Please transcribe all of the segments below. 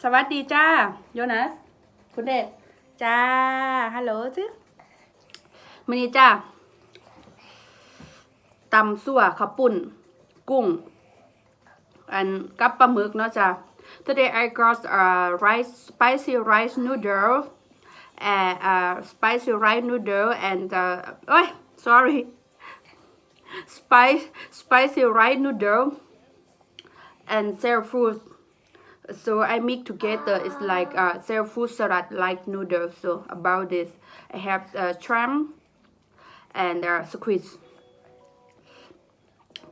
สวัสดีจ้าโยนัสคุณเด็กจ้าฮัลโหลซิมื้อนี้จ้าตำซั่วข้าวปุ้นกุ้งอันกับปลาหมึกเนาะจ้า Today I got rice spicy rice noodle and spicy rice noodle and sorry spicy rice noodle and seafood. So I mix together. It's like seafood salad like noodles. So about this, I have shrimp and squid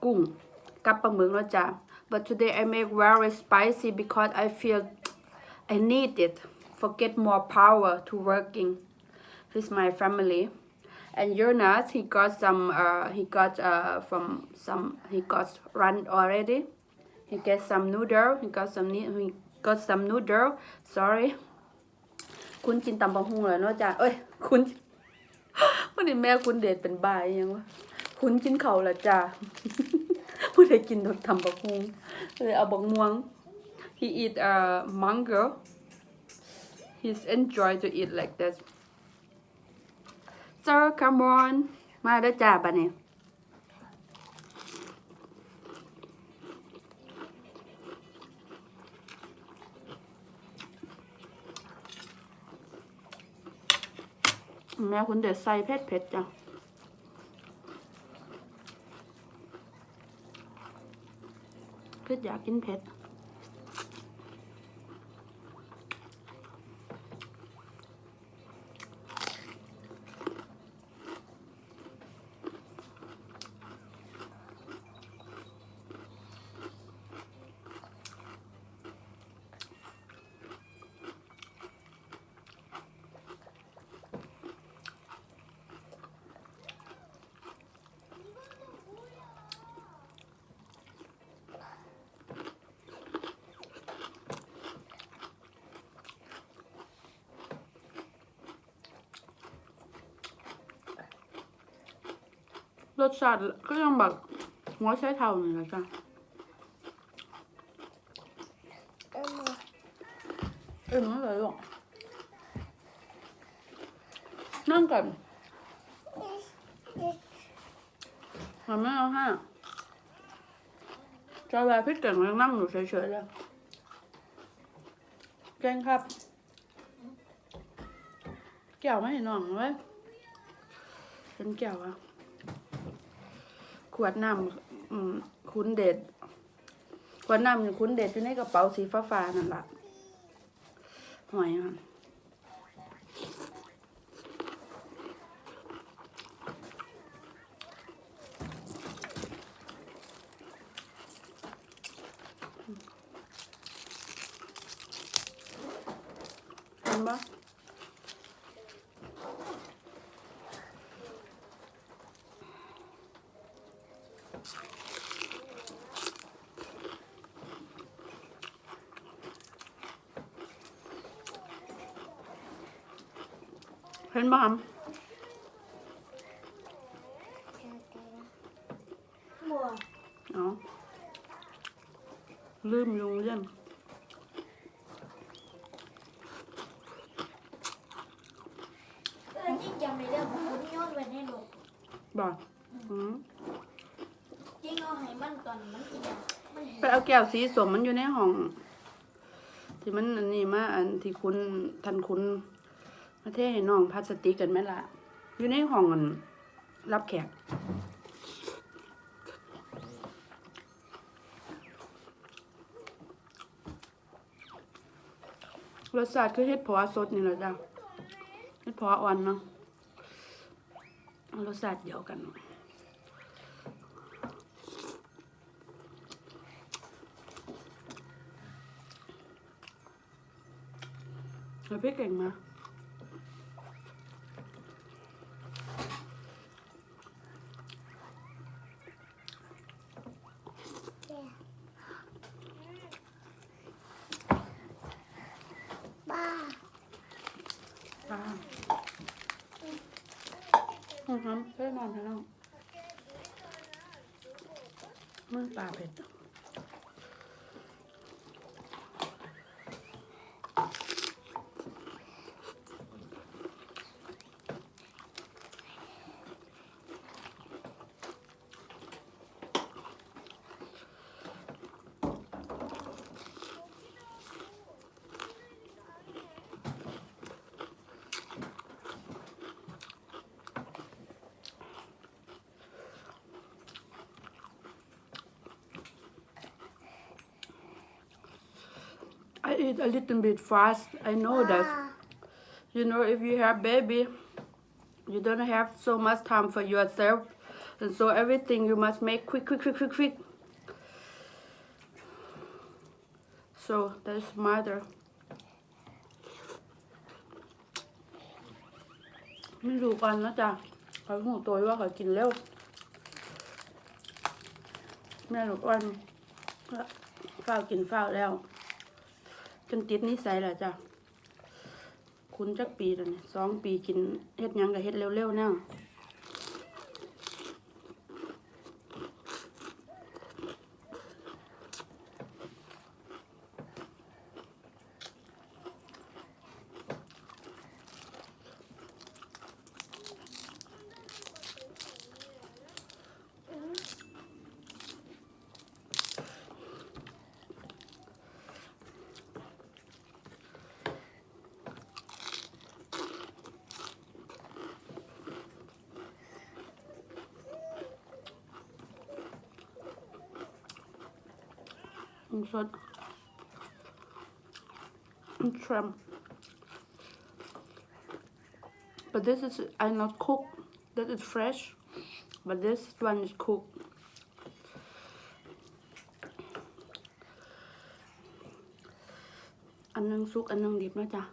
กุ้งกับปลาหมึกนะจ๊ะ But today I make very spicy because I feel I need it for get more power to working with my family. And Jonas, he got run already. He get some noodle. He got some noodle. Sorry. คุณกินตำบักหุ่งเหรอเนาะจ๊ะเอ้ยคุณวันนี้แม่คุณเดชเป็นบ่ายยังวะคุณกินข้าวละจ้ะผู้ใดกินตำบักหุ่งเลยเอาบักม่วง He eat mango. He's enjoy to eat like that. So come on มาเด้อจ้าบัดนี้แม่คุณเดือดใส่เผ็ดจ้ะเผ็ดอยากกินเผ็ดรสชาติก็ยังแบบหัวใช้เท่านี่แหละจ้ะนั่นเลยหรอนั่งกันทำไม่เอาห้าจะแวะพี่เก่งยังนั่งอยู่เฉยๆเลยเก่งครับแก้วไม่เห็นหน่องเลยเป็นแก้วอะขวดน้ำคุ้นเด็ดขวดน้ำคุ้นเด็ดอยู่ในกระเป๋าสีฟ้าๆนั่นแหละหอยมันเห็นปะเห็นบ้างอ๋อลืมยุงเรื่องจริงจังในเรื่องของคุณย้อนไว้ในโลกบอกจริงเอาให้มันก่อนมันกินไปเอาแก้วสีสมมันอยู่ในห้องที่มันอันนี้มาอันที่คุณทันคุณมาเทให้น้องพลาสติกกันไหมล่ะอยู่ในห้องรับแขกรสชาติคือเฮ็ดเพาะสดนี่แหละจ้ะเฮ็ดเพาะอ่อนเนาะรสชาติเดียวกันแล้วพี่เก่งมาครับเพื่อนนอนให้น้องมึงปลาเผ็ด I eat a little bit fast. I know that. You know, if you have baby, you don't have so much time for yourself, and so everything you must make quick, quick, quick, quick, quick. So that's smarter. ไม่ดูกันนะจ๊ะเขาหูตัวว่าเขากินเร็วแม่ลูกอ้วนฝ้าวกินฝ้าวแล้วจนติดนิสัยแหละจ้ะคุณจักปีแล้วเนี่ย2 ปีกินเฮ็ดหยังกับเฮ็ดเร็วๆแน่สดshrimp but this is I not cook that is fresh but this one is cooked อันนึงสุกอันนึงดิบนะจ๊ะ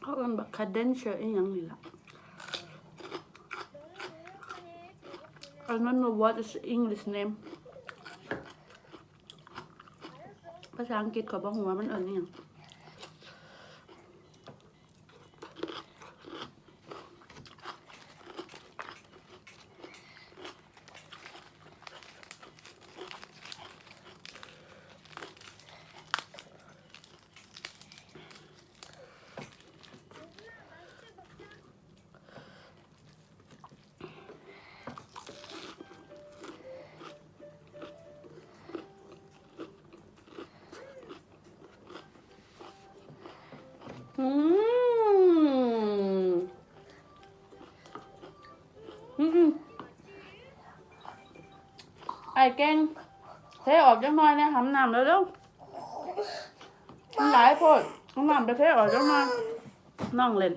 เขาเป็นแบบ cadential อีกอย่างนี้ล่ะ I don't know what is English name ภาษาอังกฤษขอบอกหัวมันนี่อย่างไอ้แกงเทออกจังหน่อยเนี่ยทำน้ำเร็วๆมันหลายโพดเอาน้ำไปเทออกจังหน่อยน้องเล่น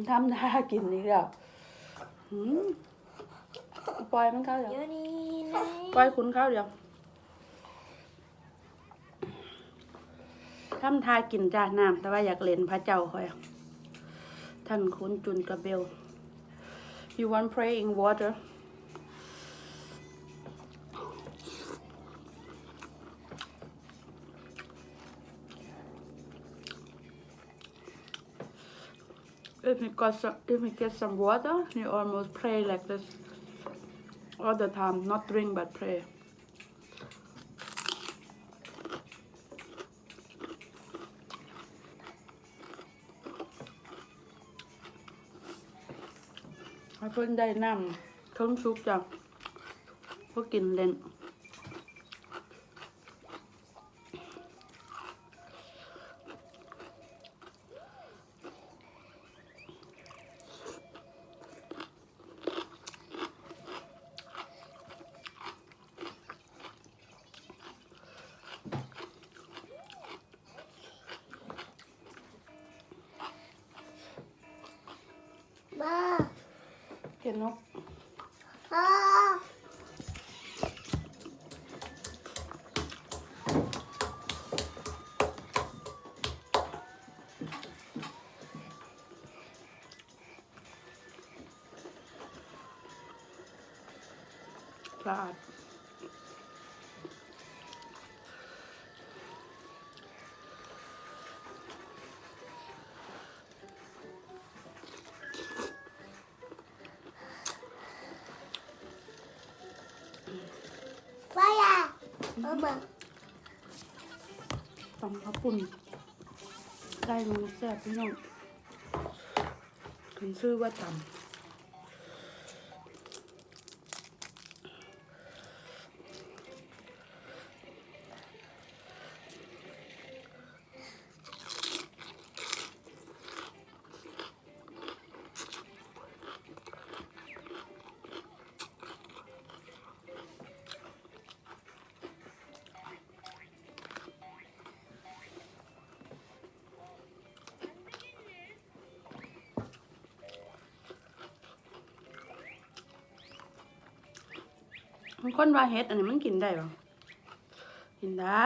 ทำท่ากินอีกแล้วปล่อยมันเข้าเดี๋ยวปล่อยคุณเข้าเดี๋ยวทำท่ากินจ้าน้ำแต่ว่าอยากเล่นพระเจ้าคอยท่านคุณจุนกระเบล You want praying water If he get some water, he almost pray like this all the time. Not drink, but pray. I putได้น้ำเครื่องซุปจ้ะพวกกินเล่นเก็บนกสะอาดตำข้าวปุ้นได้มันแซ่บพี่น้องถึงชื่อว่าตำ บางคนว่าเฮ็ดอันนี้มันกินได้หรอกินได้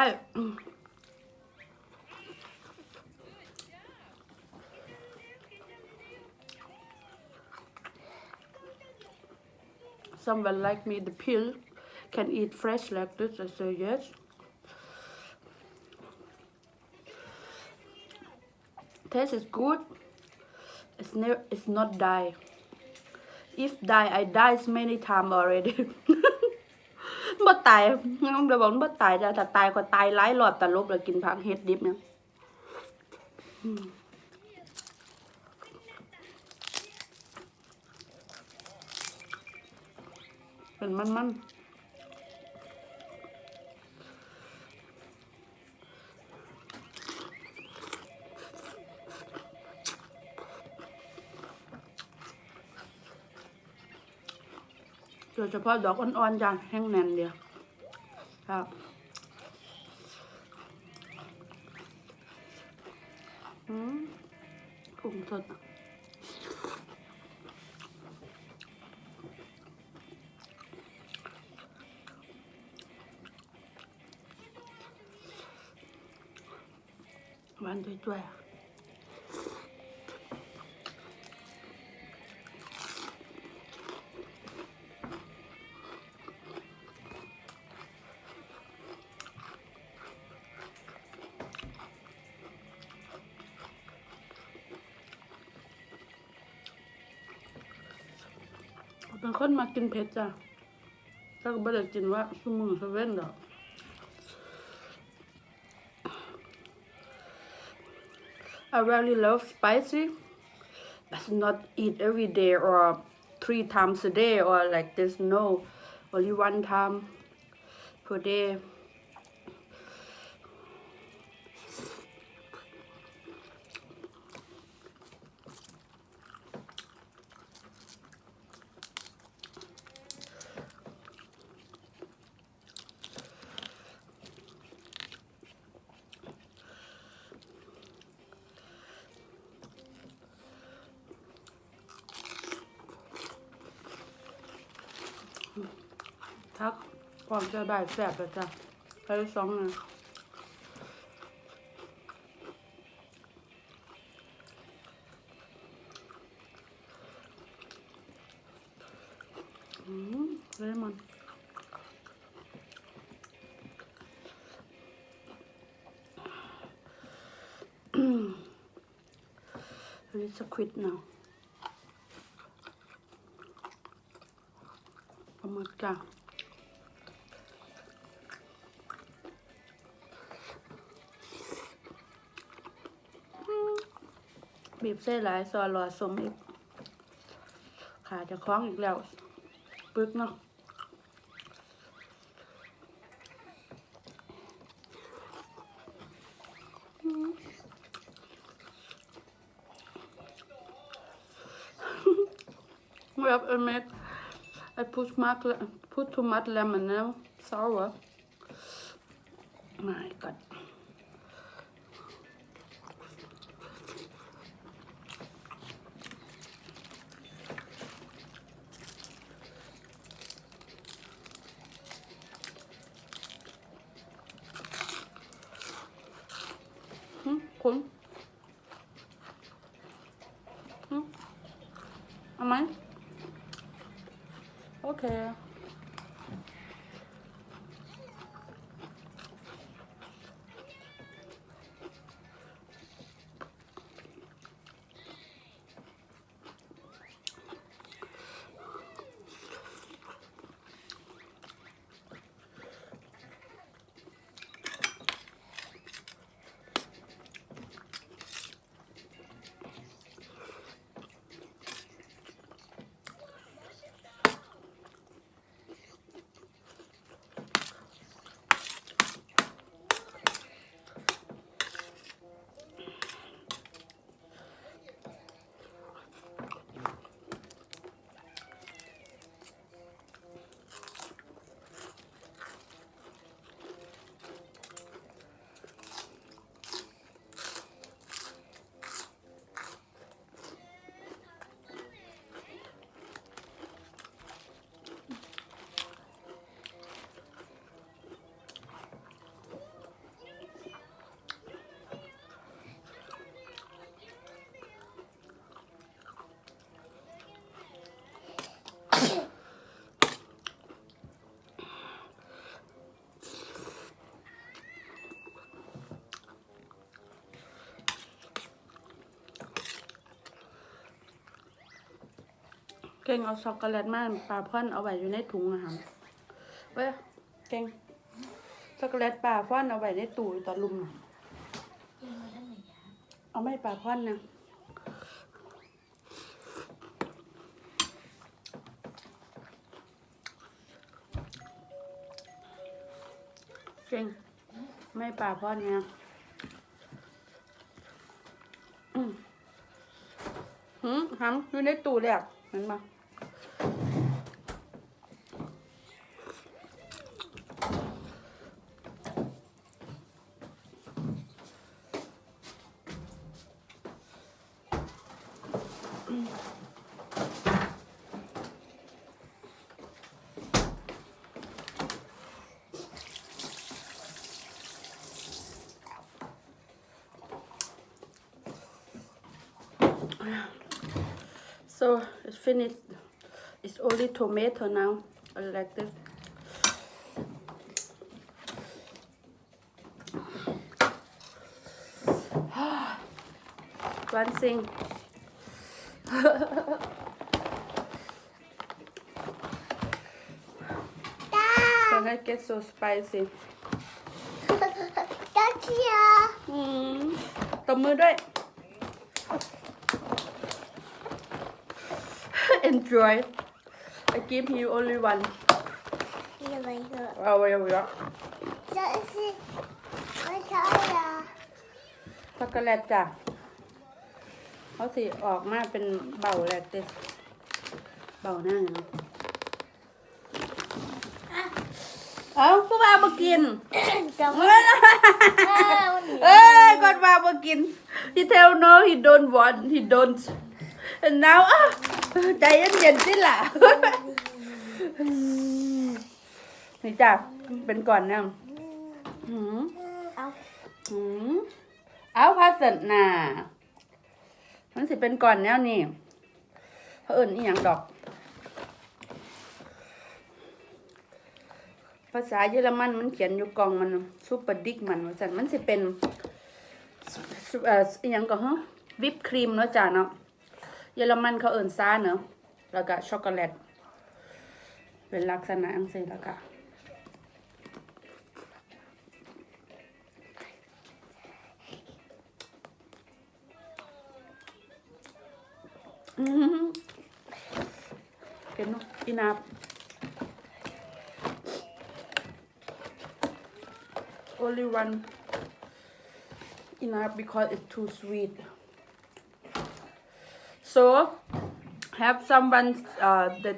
Someone like me the peel can eat fresh like this I say yes taste is good it's not die if die I died many time already บ่ตายน้องเดี๋ยวบอกบ่ตายจ้ะแต่ตายก็ตายหลายรอบแต่ลบแล้วกินผักเฮ็ดดิบเนี่ยเป็นมันโดยเฉพาะดอกอ่อนๆจ้ะแห้งแน่นเดียวครับกุ้งสดหวานด้วยเป็นคนมากินเผ็ดจ้ะถ้าก็ไม่ได้กินว่าซุมือเซเว่นดอก I really love spicy but not eat every day or 3 times a day or like this no only 1 time per dayทักความจะได้แสบเลยจ้ะใช้สองนะเลมอนIt's a quit now ปลาหมึกจ้ะบีบเส้นหลายซอรอสมอีกขาจะคล้องอีกแล้วปึกเนาะWell, I put too much lemon now. Sour. My God. Cool. Am I? Okay. เก่งเอาช็อกโกแลตมาปลาพ่อนเอาไว้อยู่ในถุงอาหารเว้ยเก่งช็อกโกแลตปลาพ่อนเอาไว้ในตู้ตอนลุมน่ะเอาไม่ปลาพ่อนนะเก่งไม่ปลาพ่อนเนี่ยหำอยู่ในตู้เลยอ่ะเห็นปะSo it's finished. It's only tomato now. I like this. One thing. When I get so spicy. ตบมือด้วย Enjoy. I give you only one. เอาไว้ช็อกโกแลตจ้ะเขาสิออกมาเป็นเบาแลคเตสเบาหน้าเนาะเอาผู้บ่าวมากินก่อนบ่าวมากิน He tell no he don't want he don't and now ใจเย็นๆสิล่ะนี่จ้ะเป็นก่อนนะเอาพาสนามันสิเป็นก่อนแล้วนี่เขาเอิ่นอีหยังดอกภาษาเยอรมันมันเขียนอยู่กล่องมันซูเปอร์ดิกมันว่าซั่นมันสิเป็นอีหยังก็ฮะวิปครีมเนาะจ้ะเนาะเยอรมันเขาเอิ่นซ่าเนาะแล้วก็ช็อกโกแลตเป็นลักษณะอังเซแล้วก็Okay, no, enough. Only one enough because it's too sweet. So, have someone they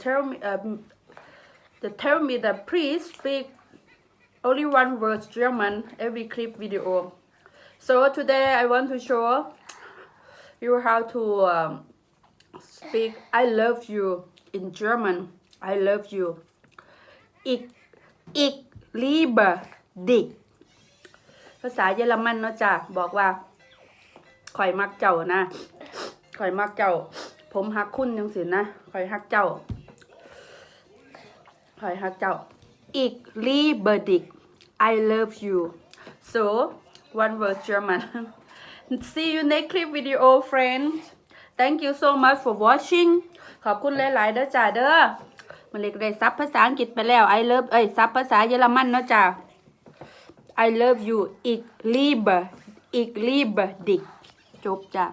tell me that please speak only one word German every clip video. So today I want to show you how to speak I love you in German. I love you. Ich liebe dich ภาษาเยอรมันเนาะจ้ะบอกว่าข่อยมักเจ้านะข่อยมักเจ้าผมฮักคุณจังซี่นะข่อยฮักเจ้าข่อยฮักเจ้า Ich liebe dich. I love you. So one word German. See you next clip video friends. Thank you so much for watching ขอบคุณหลายๆเด้อจ้าเด้อมันเล็กได้ซับภาษาอังกฤษไปแล้ว I love ซับภาษาเยอรมันเนาะจ้า I love you Ich liebe dich จบจ้า